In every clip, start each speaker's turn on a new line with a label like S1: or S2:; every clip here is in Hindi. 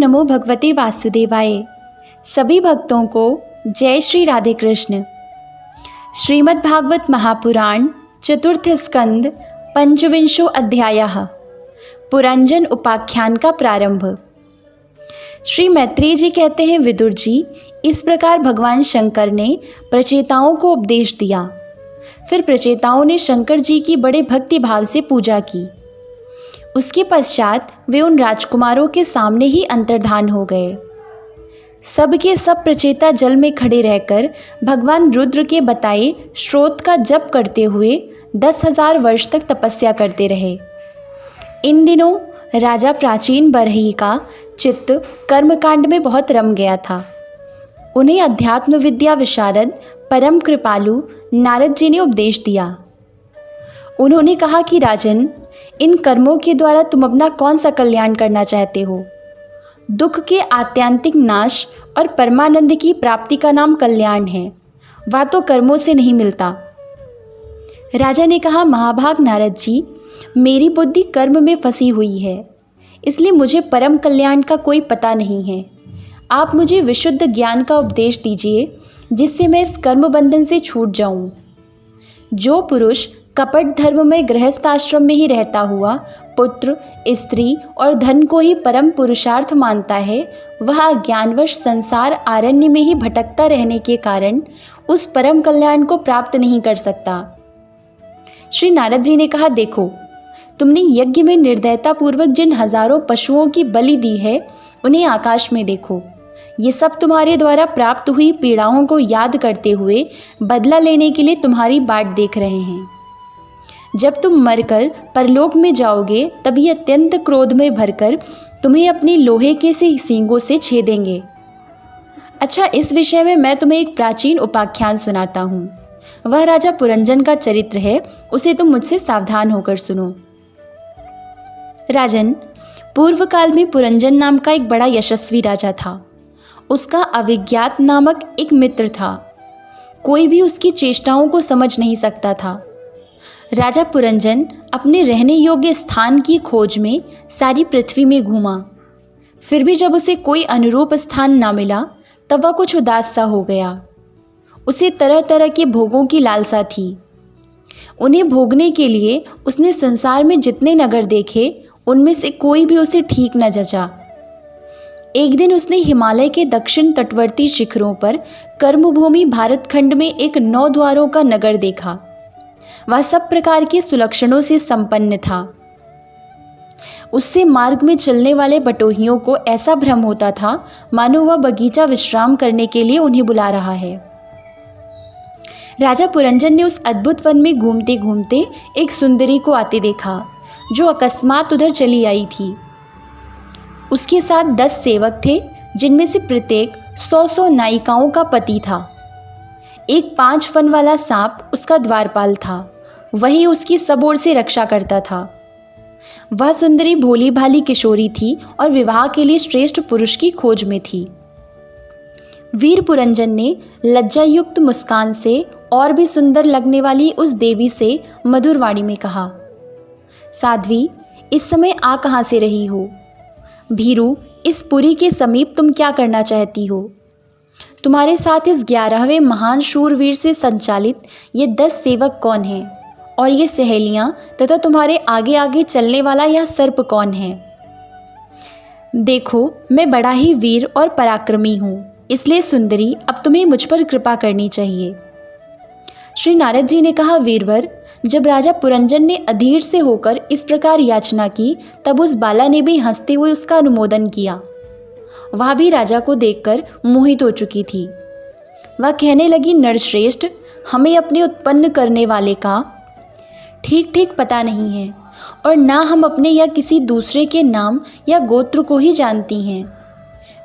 S1: नमो भगवते वासुदेवाय। सभी भक्तों को जय श्री राधे कृष्ण। श्रीमद् भागवत महापुराण चतुर्थ स्कंद पंचविंशो अध्यायः। पुरंजन उपाख्यान का प्रारंभ। श्री मैत्रेय जी कहते हैं, विदुर जी, इस प्रकार भगवान शंकर ने प्रचेताओं को उपदेश दिया। फिर प्रचेताओं ने शंकर जी की बड़े भक्ति भाव से पूजा की। उसके पश्चात वे उन राजकुमारों के सामने ही अंतर्धान हो गए। सब के सब प्रचेता जल में खड़े रहकर भगवान रुद्र के बताए स्रोत का जप करते हुए 10,000 वर्ष तक तपस्या करते रहे। इन दिनों राजा प्राचीन बरही का चित्त कर्मकांड में बहुत रम गया था। उन्हें अध्यात्म विद्या विशारद परम कृपालु नारद जी ने उपदेश दिया। उन्होंने कहा कि राजन, इन कर्मों के द्वारा तुम अपना कौन सा कल्याण करना चाहते हो? दुख के आत्यांतिक नाश और परमानंद की प्राप्ति का नाम कल्याण है, वह तो कर्मों से नहीं मिलता। राजा ने कहा, महाभाग नारद जी, मेरी बुद्धि कर्म में फंसी हुई है, इसलिए मुझे परम कल्याण का कोई पता नहीं है। आप मुझे विशुद्ध ज्ञान का उपदेश दीजिए, जिससे मैं इस कर्म बंधन से छूट जाऊं। जो पुरुष कपट धर्म में गृहस्थ आश्रम में ही रहता हुआ पुत्र, स्त्री और धन को ही परम पुरुषार्थ मानता है, वह अज्ञानवश संसार आरण्य में ही भटकता रहने के कारण उस परम कल्याण को प्राप्त नहीं कर सकता। श्री नारद जी ने कहा, देखो, तुमने यज्ञ में निर्दयता पूर्वक जिन हजारों पशुओं की बलि दी है, उन्हें आकाश में देखो। ये सब तुम्हारे द्वारा प्राप्त हुई पीड़ाओं को याद करते हुए बदला लेने के लिए तुम्हारी बाट देख रहे हैं। जब तुम मरकर परलोक में जाओगे, तभी अत्यंत क्रोध में भरकर तुम्हें अपनी लोहे के से सींगों से छेदेंगे। अच्छा, इस विषय में मैं तुम्हें एक प्राचीन उपाख्यान सुनाता हूँ। वह राजा पुरंजन का चरित्र है, उसे तुम मुझसे सावधान होकर सुनो। राजन, पूर्व काल में पुरंजन नाम का एक बड़ा यशस्वी राजा था। उसका अविज्ञात नामक एक मित्र था। कोई भी उसकी चेष्टाओं को समझ नहीं सकता था। राजा पुरंजन अपने रहने योग्य स्थान की खोज में सारी पृथ्वी में घूमा। फिर भी जब उसे कोई अनुरूप स्थान ना मिला, तब वह कुछ उदास सा हो गया। उसे तरह तरह के भोगों की लालसा थी। उन्हें भोगने के लिए उसने संसार में जितने नगर देखे, उनमें से कोई भी उसे ठीक न जचा। एक दिन उसने हिमालय के दक्षिण तटवर्ती शिखरों पर कर्मभूमि भारतखंड में एक 9 द्वारों का नगर देखा। वह सब प्रकार के सुलक्षणों से संपन्न था। उससे मार्ग में चलने वाले बटोहियों को ऐसा भ्रम होता था मानो वह बगीचा विश्राम करने के लिए उन्हें बुला रहा है। राजा पुरंजन ने उस अद्भुत वन में घूमते घूमते एक सुंदरी को आते देखा, जो अकस्मात उधर चली आई थी। उसके साथ 10 सेवक थे, जिनमें से प्रत्येक 100 नायिकाओं का पति था। एक 5 फन वाला सांप उसका द्वारपाल था, वही उसकी सब ओर से रक्षा करता था। वह सुंदरी भोली भाली किशोरी थी और विवाह के लिए श्रेष्ठ पुरुष की खोज में थी। वीर पुरंजन ने लज्जायुक्त मुस्कान से और भी सुंदर लगने वाली उस देवी से मधुर वाणी में कहा, साध्वी, इस समय आ कहाँ से रही हो? भीरू, इस पुरी के समीप तुम क्या करना चाहती हो? तुम्हारे साथ इस 11वें महान शूरवीर से संचालित ये 10 सेवक कौन हैं? और ये सहेलियां तथा तुम्हारे आगे आगे चलने वाला यह सर्प कौन है? देखो, मैं बड़ा ही वीर और पराक्रमी हूँ, इसलिए सुंदरी, अब तुम्हें मुझ पर कृपा करनी चाहिए। श्री नारद जी ने कहा, वीरवर, जब राजा पुरंजन ने अधीर से होकर इस प्रकार याचना की, तब उस बाला ने भी हंसते हुए उसका अनुमोदन किया। वह भी राजा को देखकर मोहित हो चुकी थी। वह कहने लगी, नरश्रेष्ठ, हमें अपने उत्पन्न करने वाले का ठीक ठीक पता नहीं है, और ना हम अपने या किसी दूसरे के नाम या गोत्र को ही जानती हैं।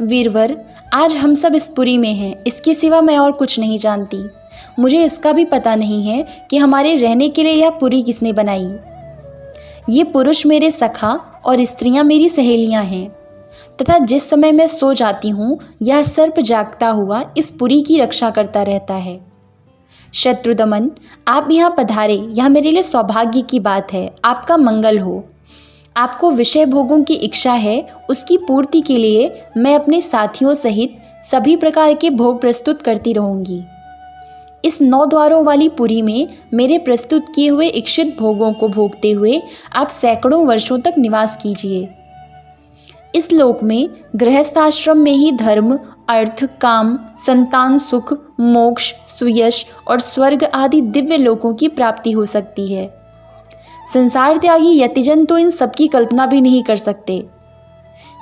S1: वीरवर, आज हम सब इस पुरी में हैं, इसके सिवा मैं और कुछ नहीं जानती। मुझे इसका भी पता नहीं है कि हमारे रहने के लिए यह पुरी किसने बनाई। ये पुरुष मेरे सखा और स्त्रियां मेरी सहेलियां हैं, तथा जिस समय मैं सो जाती हूँ, यह सर्प जागता हुआ इस पुरी की रक्षा करता रहता है। शत्रुदमन, आप यहाँ पधारे, यह मेरे लिए सौभाग्य की बात है। आपका मंगल हो। आपको विषय भोगों की इच्छा है, उसकी पूर्ति के लिए मैं अपने साथियों सहित सभी प्रकार के भोग प्रस्तुत करती रहूँगी। इस 9 द्वारों वाली पुरी में मेरे प्रस्तुत किए हुए इच्छित भोगों को भोगते हुए आप सैकड़ों वर्षों तक निवास कीजिए। इस लोक में गृहस्थाश्रम में ही धर्म, अर्थ, काम, संतान सुख, मोक्ष, सुयश और स्वर्ग आदि दिव्य लोकों की प्राप्ति हो सकती है। संसार त्यागी यतिजन तो इन सब की कल्पना भी नहीं कर सकते।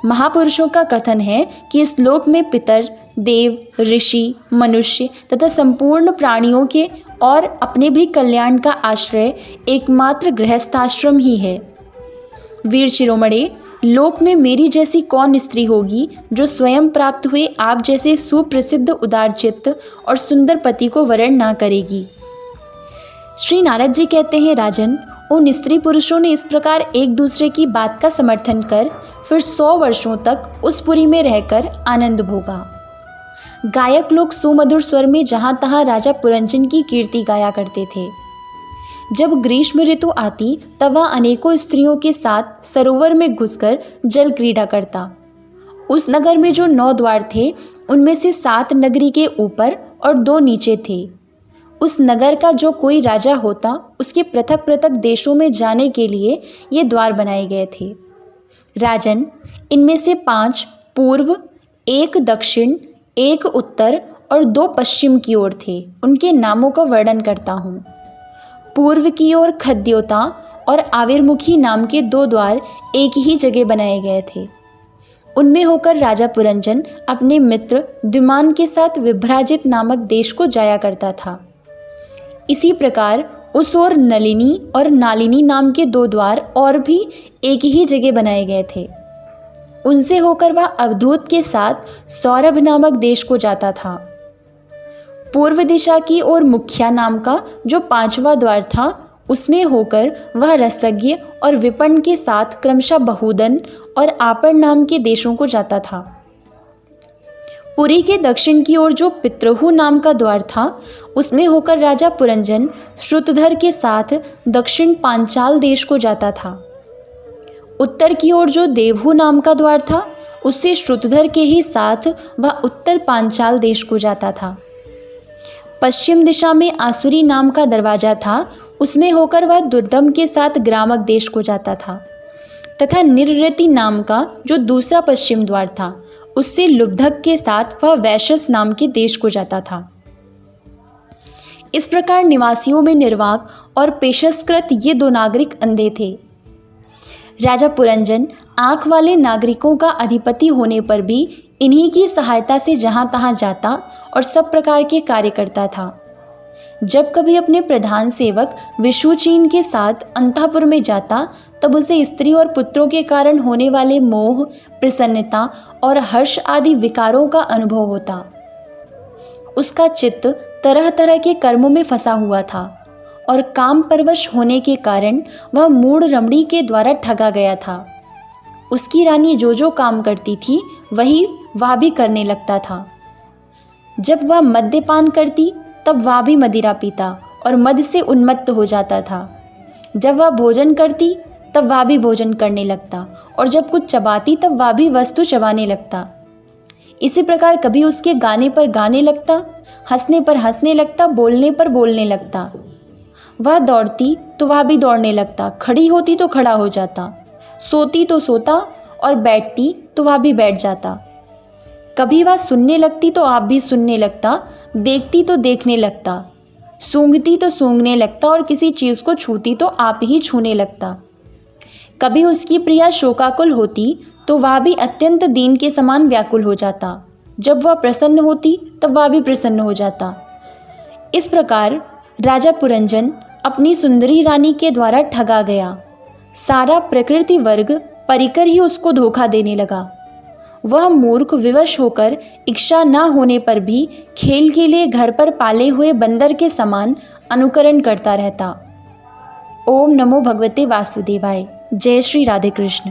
S1: महापुरुषों का कथन है कि इस लोक में पितर, देव, ऋषि, मनुष्य तथा संपूर्ण प्राणियों के और अपने भी कल्याण का आश्रय एकमात्र गृहस्थाश्रम ही है। वीर शिरोमणे, लोक में मेरी जैसी कौन स्त्री होगी जो स्वयं प्राप्त हुए आप जैसे सुप्रसिद्ध उदारचित्त और सुंदर पति को वरण ना करेगी। श्री नारद जी कहते हैं, राजन, उन स्त्री पुरुषों ने इस प्रकार एक दूसरे की बात का समर्थन कर फिर 100 वर्षों तक उस पुरी में रहकर आनंद भोगा। गायक लोग सुमधुर स्वर में जहाँ तहाँ राजा पुरंजन की कीर्ति गाया करते थे। जब ग्रीष्म ऋतु आती तब वह अनेकों स्त्रियों के साथ सरोवर में घुसकर जल क्रीड़ा करता। उस नगर में जो 9 द्वार थे उनमें से 7 नगरी के ऊपर और 2 नीचे थे। उस नगर का जो कोई राजा होता उसके पृथक पृथक देशों में जाने के लिए ये द्वार बनाए गए थे। राजन, इनमें से 5 पूर्व, 1 दक्षिण, 1 उत्तर और 2 पश्चिम की ओर थे। उनके नामों का वर्णन करता हूँ। पूर्व की ओर खद्योता और आविर्मुखी नाम के 2 द्वार एक ही जगह बनाए गए थे। उनमें होकर राजा पुरंजन अपने मित्र द्युमान के साथ विभ्राजित नामक देश को जाया करता था। इसी प्रकार उस ओर नलिनी और नालिनी नाम के 2 द्वार और भी एक ही जगह बनाए गए थे। उनसे होकर वह अवधूत के साथ सौरभ नामक देश को जाता था। पूर्व दिशा की ओर मुखिया नाम का जो 5वां द्वार था उसमें होकर वह रसज्ञ और विपन्न के साथ क्रमशः बहुदन और आपड़ नाम के देशों को जाता था। पुरी के दक्षिण की ओर जो पितृहु नाम का द्वार था उसमें होकर राजा पुरंजन श्रुतधर के साथ दक्षिण पांचाल देश को जाता था। उत्तर की ओर जो देवहु नाम का द्वार था उससे श्रुतधर के ही साथ वह उत्तर पांचाल देश को जाता था। पश्चिम दिशा में आसुरी नाम का दरवाजा था, उसमें होकर वह दुर्दम के साथ ग्रामक देश को जाता था। तथा निर्ऋति नाम का जो दूसरा पश्चिम द्वार था उससे लुब्धक के साथ वह वैशस नाम के देश को जाता था। इस प्रकार निवासियों में निर्वाक और पेशस्कृत ये 2 नागरिक अंधे थे। राजा पुरंजन आँख वाले नागरिकों का अधिपति होने पर भी इन्हीं की सहायता से जहाँ तहाँ जाता और सब प्रकार के कार्य करता था। जब कभी अपने प्रधान सेवक विशुचीन के साथ अंतःपुर में जाता तब उसे स्त्री और पुत्रों के कारण होने वाले मोह, प्रसन्नता और हर्ष आदि विकारों का अनुभव होता। उसका चित्त तरह तरह के कर्मों में फंसा हुआ था और काम परवश होने के कारण वह मूढ़ रमणी के द्वारा ठगा गया था। उसकी रानी जो जो काम करती थी वही वह भी करने लगता था। जब वह मद्यपान करती तब वह भी मदिरा पीता और मद से उन्मत्त हो जाता था। जब वह भोजन करती तब वह भी भोजन करने लगता और जब कुछ चबाती तब वह भी वस्तु चबाने लगता। इसी प्रकार कभी उसके गाने पर गाने लगता, हंसने पर हंसने लगता, बोलने पर बोलने लगता। वह दौड़ती तो वह भी दौड़ने लगता, खड़ी होती तो खड़ा हो जाता, सोती तो सोता और बैठती तो वह भी बैठ जाता। कभी वह सुनने लगती तो आप भी सुनने लगता, देखती तो देखने लगता, सूंघती तो सूंघने लगता और किसी चीज़ को छूती तो आप ही छूने लगता। कभी उसकी प्रिया शोकाकुल होती तो वह भी अत्यंत दीन के समान व्याकुल हो जाता। जब वह प्रसन्न होती तब वह भी प्रसन्न हो जाता। इस प्रकार राजा पुरंजन अपनी सुंदरी रानी के द्वारा ठगा गया। सारा प्रकृति वर्ग परिकर ही उसको धोखा देने लगा। वह मूर्ख विवश होकर इच्छा न होने पर भी खेल के लिए घर पर पाले हुए बंदर के समान अनुकरण करता रहता। ओम नमो भगवते वासुदेवाय। जय श्री राधे कृष्ण।